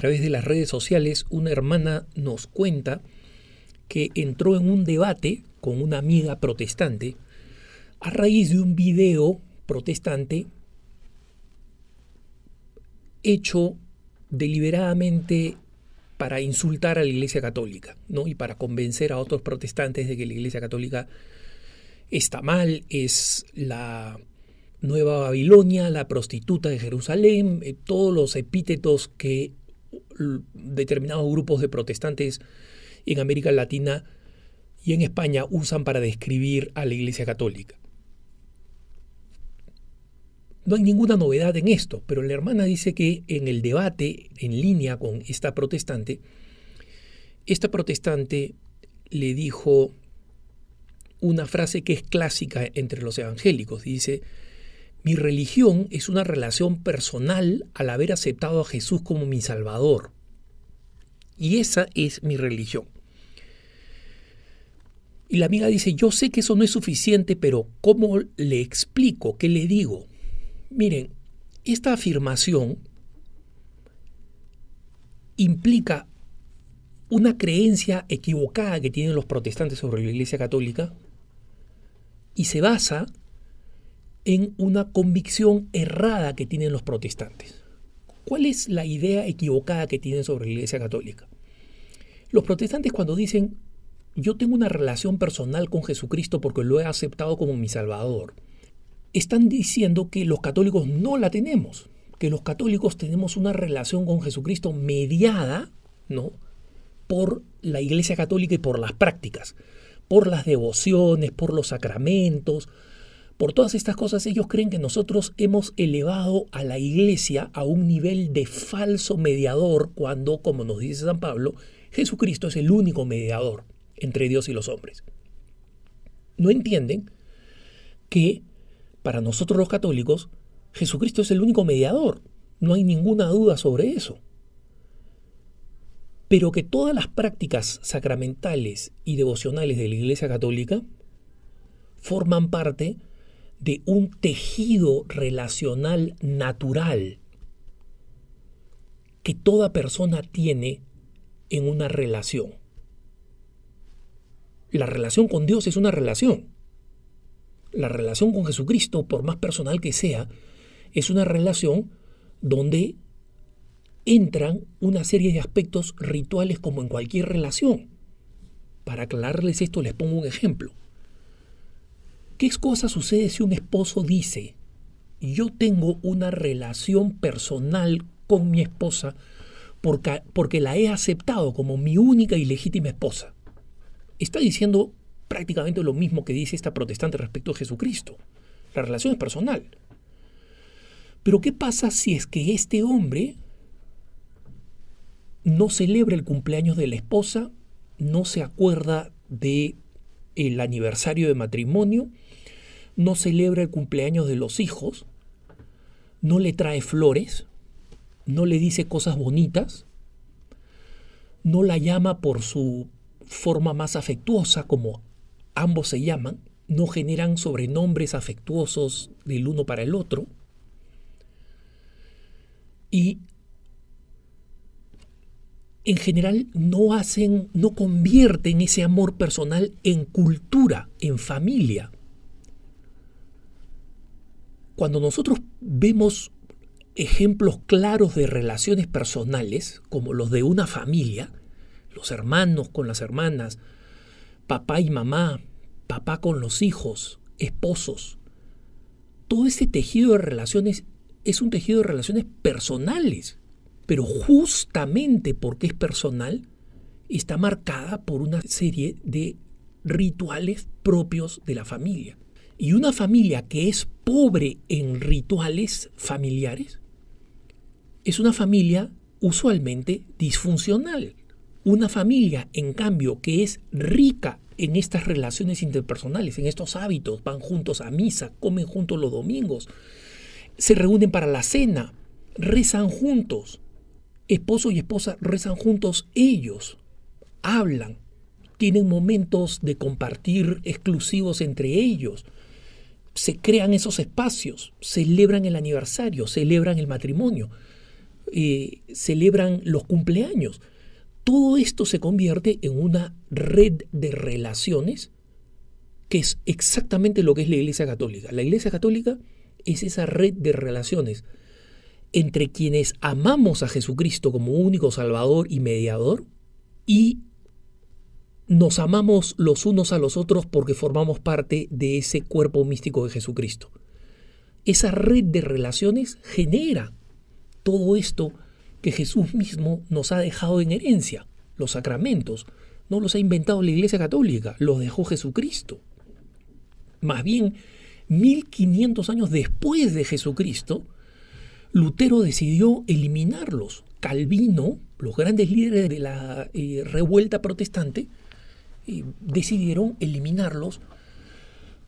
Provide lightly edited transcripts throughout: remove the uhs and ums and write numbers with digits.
través de las redes sociales, una hermana nos cuenta que entró en un debate con una amiga protestante a raíz de un video protestante hecho deliberadamente para insultar a la Iglesia Católica, ¿no? Y para convencer a otros protestantes de que la Iglesia Católica está mal, es la Nueva Babilonia, la prostituta de Jerusalén, todos los epítetos que determinados grupos de protestantes en América Latina y en España usan para describir a la Iglesia Católica. No hay ninguna novedad en esto, pero la hermana dice que en el debate en línea con esta protestante le dijo una frase que es clásica entre los evangélicos. Dice: mi religión es una relación personal al haber aceptado a Jesús como mi Salvador. Y esa es mi religión. Y la amiga dice: yo sé que eso no es suficiente, pero ¿cómo le explico? ¿Qué le digo? Miren, esta afirmación implica una creencia equivocada que tienen los protestantes sobre la Iglesia Católica y se basa en una convicción errada que tienen los protestantes. ¿Cuál es la idea equivocada que tienen sobre la Iglesia Católica? Los protestantes, cuando dicen yo tengo una relación personal con Jesucristo porque lo he aceptado como mi Salvador, están diciendo que los católicos no la tenemos, que los católicos tenemos una relación con Jesucristo mediada, ¿no?, por la Iglesia Católica y por las prácticas, por las devociones, por los sacramentos, por todas estas cosas. Ellos creen que nosotros hemos elevado a la Iglesia a un nivel de falso mediador cuando, como nos dice San Pablo, Jesucristo es el único mediador entre Dios y los hombres. No entienden que para nosotros los católicos Jesucristo es el único mediador. No hay ninguna duda sobre eso. Pero que todas las prácticas sacramentales y devocionales de la Iglesia Católica forman parte de un tejido relacional natural que toda persona tiene en una relación. La relación con Dios es una relación. La relación con Jesucristo, por más personal que sea, es una relación donde entran una serie de aspectos rituales como en cualquier relación. Para aclararles esto, les pongo un ejemplo. ¿Qué cosa sucede si un esposo dice: yo tengo una relación personal con mi esposa porque la he aceptado como mi única y legítima esposa? Está diciendo prácticamente lo mismo que dice esta protestante respecto a Jesucristo. La relación es personal. Pero ¿qué pasa si es que este hombre no celebra el cumpleaños de la esposa, no se acuerda del aniversario de matrimonio, no celebra el cumpleaños de los hijos, no le trae flores, no le dice cosas bonitas, no la llama por su forma más afectuosa, como ambos se llaman, no generan sobrenombres afectuosos del uno para el otro, y en general no convierten ese amor personal en cultura, en familia? Cuando nosotros vemos ejemplos claros de relaciones personales, como los de una familia, los hermanos con las hermanas, papá y mamá, papá con los hijos, esposos, todo ese tejido de relaciones es un tejido de relaciones personales, pero justamente porque es personal, está marcada por una serie de rituales propios de la familia. Y una familia que es pobre en rituales familiares es una familia usualmente disfuncional. Una familia, en cambio, que es rica en estas relaciones interpersonales, en estos hábitos, van juntos a misa, comen juntos los domingos, se reúnen para la cena, rezan juntos, esposo y esposa rezan juntos ellos, hablan, tienen momentos de compartir exclusivos entre ellos, se crean esos espacios, celebran el aniversario, celebran el matrimonio. celebran los cumpleaños. Todo esto se convierte en una red de relaciones que es exactamente lo que es la Iglesia Católica. La Iglesia Católica es esa red de relaciones entre quienes amamos a Jesucristo como único Salvador y mediador y nos amamos los unos a los otros porque formamos parte de ese cuerpo místico de Jesucristo. Esa red de relaciones genera todo esto que Jesús mismo nos ha dejado en herencia. Los sacramentos no los ha inventado la Iglesia Católica, los dejó Jesucristo. Más bien, 1500 años después de Jesucristo, Lutero decidió eliminarlos. Calvino, los grandes líderes de la revuelta protestante, decidieron eliminarlos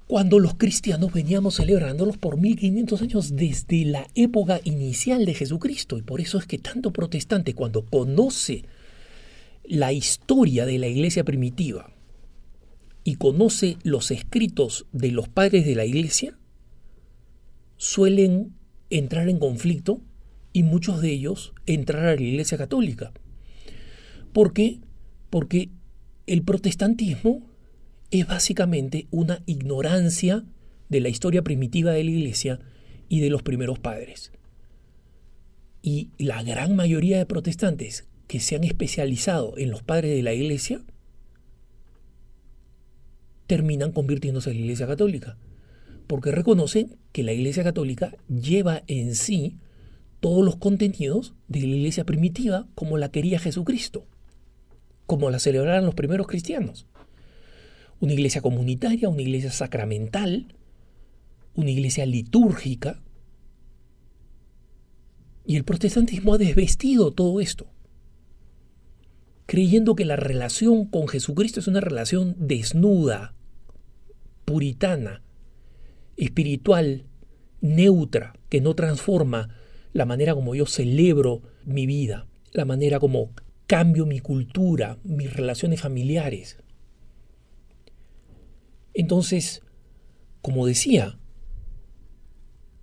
cuando los cristianos veníamos celebrándolos por 1500 años desde la época inicial de Jesucristo. Y por eso es que tanto protestante, cuando conoce la historia de la iglesia primitiva y conoce los escritos de los padres de la iglesia, suelen entrar en conflicto y muchos de ellos entrar a la Iglesia Católica. ¿Por qué? Porque el protestantismo es básicamente una ignorancia de la historia primitiva de la Iglesia y de los primeros padres. Y la gran mayoría de protestantes que se han especializado en los padres de la Iglesia terminan convirtiéndose en la Iglesia Católica, porque reconocen que la Iglesia Católica lleva en sí todos los contenidos de la Iglesia primitiva como la quería Jesucristo, como la celebraron los primeros cristianos. Una iglesia comunitaria, una iglesia sacramental, una iglesia litúrgica. Y el protestantismo ha desvestido todo esto, creyendo que la relación con Jesucristo es una relación desnuda, puritana, espiritual, neutra, que no transforma la manera como yo celebro mi vida, la manera como cambio mi cultura, mis relaciones familiares. Entonces, como decía,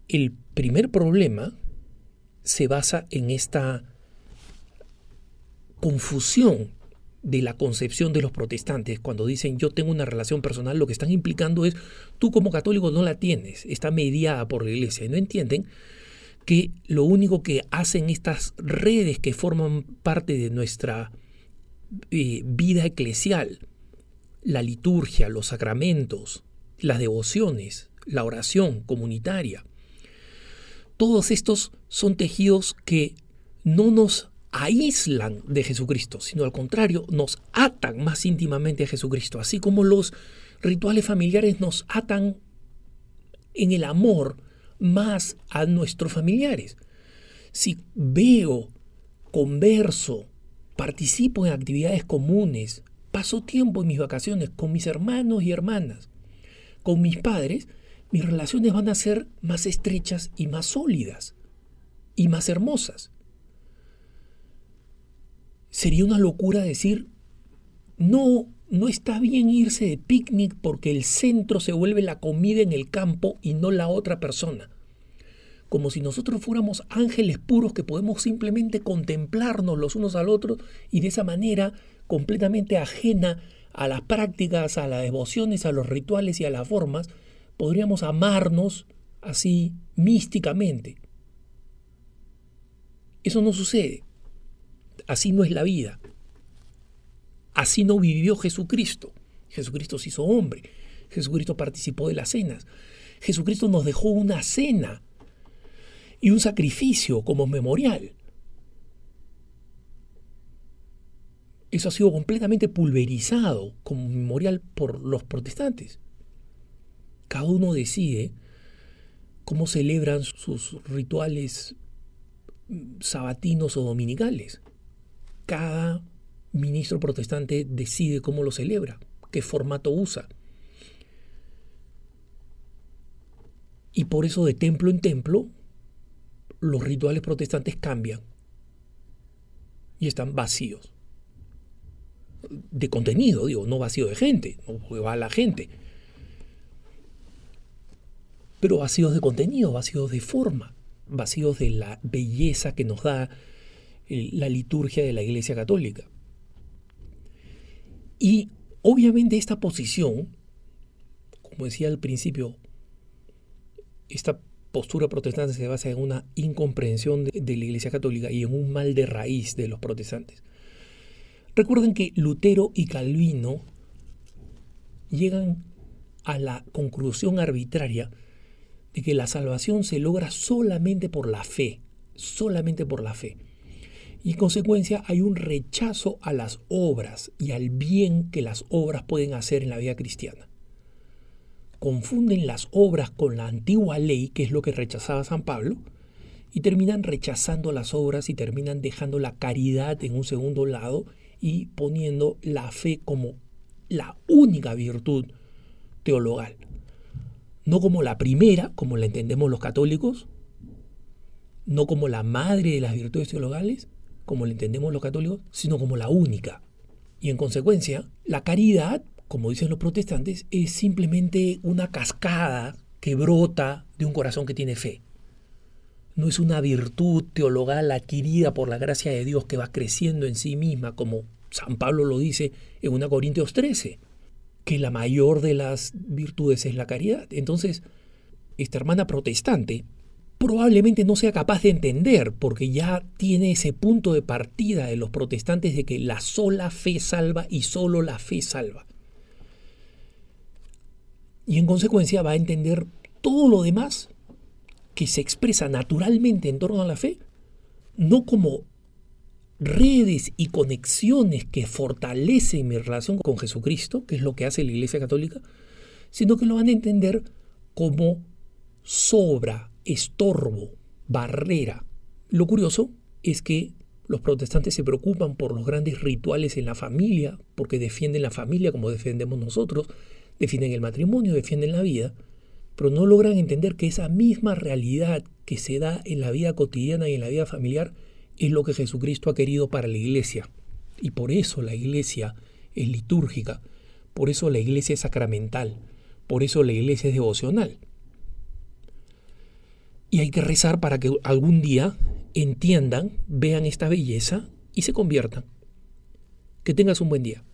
el primer problema se basa en esta confusión de la concepción de los protestantes. Cuando dicen yo tengo una relación personal, lo que están implicando es tú como católico no la tienes, está mediada por la iglesia. Y no entienden que lo único que hacen estas redes que forman parte de nuestra vida eclesial, la liturgia, los sacramentos, las devociones, la oración comunitaria, todos estos son tejidos que no nos aíslan de Jesucristo, sino al contrario, nos atan más íntimamente a Jesucristo, así como los rituales familiares nos atan en el amor más a nuestros familiares. Si veo, converso, participo en actividades comunes, paso tiempo en mis vacaciones con mis hermanos y hermanas, con mis padres, mis relaciones van a ser más estrechas y más sólidas y más hermosas. Sería una locura decir, no está bien irse de picnic porque el centro se vuelve la comida en el campo y no la otra persona. Como si nosotros fuéramos ángeles puros que podemos simplemente contemplarnos los unos al otro y de esa manera completamente ajena a las prácticas, a las devociones, a los rituales y a las formas, podríamos amarnos así místicamente. Eso no sucede. Así no es la vida. Así no vivió Jesucristo. Jesucristo se hizo hombre. Jesucristo participó de las cenas. Jesucristo nos dejó una cena y un sacrificio como memorial. Eso ha sido completamente pulverizado como memorial por los protestantes. Cada uno decide cómo celebran sus rituales sabatinos o dominicales. Cada ministro protestante decide cómo lo celebra, qué formato usa. Y por eso de templo en templo los rituales protestantes cambian y están vacíos. De contenido, digo, no vacío de gente, no porque va la gente. Pero vacíos de contenido, vacíos de forma. vacíos de la belleza que nos da la liturgia de la Iglesia Católica. Y obviamente esta posición, como decía al principio, esta postura protestante se basa en una incomprensión de la Iglesia Católica y en un mal de raíz de los protestantes. Recuerden que Lutero y Calvino llegan a la conclusión arbitraria de que la salvación se logra solamente por la fe, solamente por la fe. Y en consecuencia hay un rechazo a las obras y al bien que las obras pueden hacer en la vida cristiana. Confunden las obras con la antigua ley, que es lo que rechazaba San Pablo, y terminan rechazando las obras y terminan dejando la caridad en un segundo lado y poniendo la fe como la única virtud teologal. No como la primera, como la entendemos los católicos, no como la madre de las virtudes teologales, como la entendemos los católicos, sino como la única. Y en consecuencia, la caridad, como dicen los protestantes, es simplemente una cascada que brota de un corazón que tiene fe. No es una virtud teologal adquirida por la gracia de Dios que va creciendo en sí misma, como San Pablo lo dice en 1 Corintios 13, que la mayor de las virtudes es la caridad. Entonces, esta hermana protestante probablemente no sea capaz de entender, porque ya tiene ese punto de partida de los protestantes de que la sola fe salva y solo la fe salva. Y en consecuencia va a entender todo lo demás que se expresa naturalmente en torno a la fe, no como redes y conexiones que fortalecen mi relación con Jesucristo, que es lo que hace la Iglesia Católica, sino que lo van a entender como sobra, estorbo, barrera. Lo curioso es que los protestantes se preocupan por los grandes rituales en la familia, porque defienden la familia como defendemos nosotros, defienden el matrimonio, defienden la vida, pero no logran entender que esa misma realidad que se da en la vida cotidiana y en la vida familiar es lo que Jesucristo ha querido para la Iglesia. Y por eso la Iglesia es litúrgica, por eso la Iglesia es sacramental, por eso la Iglesia es devocional. Y hay que rezar para que algún día entiendan, vean esta belleza y se conviertan. Que tengas un buen día.